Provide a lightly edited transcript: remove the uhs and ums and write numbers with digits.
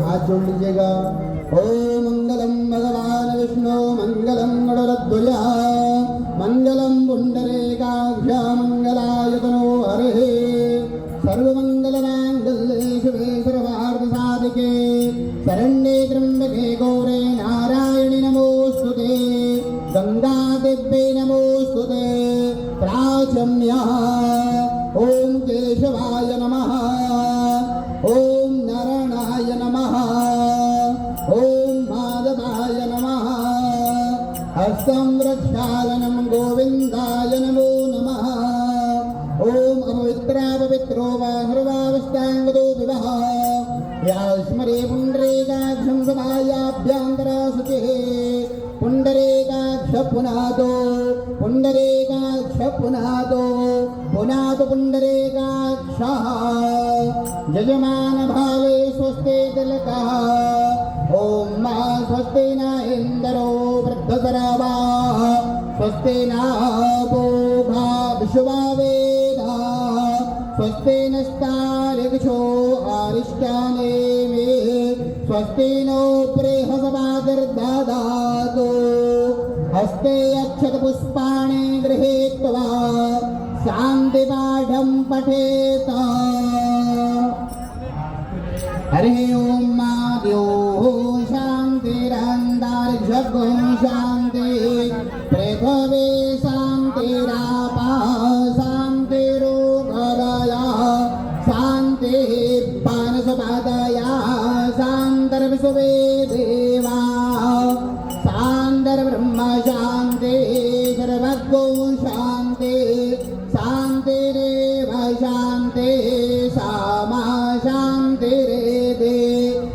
हाथ जोड़ लीजिएगा। ओम मंगलम भगवान विष्णु मंगलम गरुड़ध्वज मंगलम पुंडरीकाक्ष मंगलायतनो हरे सर्वमंगलमांगल्ये शिवे सर्वार्थसाधिके शरण्ये त्र्यंबके गौरे नारायणि नमोस्तुते गंगादेव्यै नमोस्तुते प्राचम्या। ओम केशवाय नमः ओम नारायणाय नमः ओम माधवाय नमः हस्तं रक्षालनं गोविंदाय नमो नमः। ओम अपवित्रा पवित्रो वा सर्वावस्थांगतो विवः यास्मरे पुंडरीकाक्षं सभायाभ्यन्तरा शुचिः पुंडरीकाक्ष पुनातो पुंडरीकाक्ष पुनातो पुनातो पुंडरीकाक्षः यजमान भावे स्वस्ति तिलकः। ओम मा स्वस्ति न इंद्रो वृद्धसरावाः स्वस्ति न पूषा विश्ववेदाः स्वस्ति नस्तार्क्ष्यो अरिष्टानेमिः स्वस्ति नो बृहस्पतिर्दधातु हस्ते अक्षतपुष्पाणि गृहीत्वा शान्तिपाठं पठेत। हरि ओम माद्योः शान्तिरन्तरिक्षगो शान्ति पृथिवी शान्तिरापः शान्तिरुपदयः शान्तिः वनस्पतयः शान्तिर्विश्वे देवाः शान्तिर्ब्रह्म शान्तिः सर्वगो शान्तिः शान्तिरेव शान्तिः सामा शान्तिरेव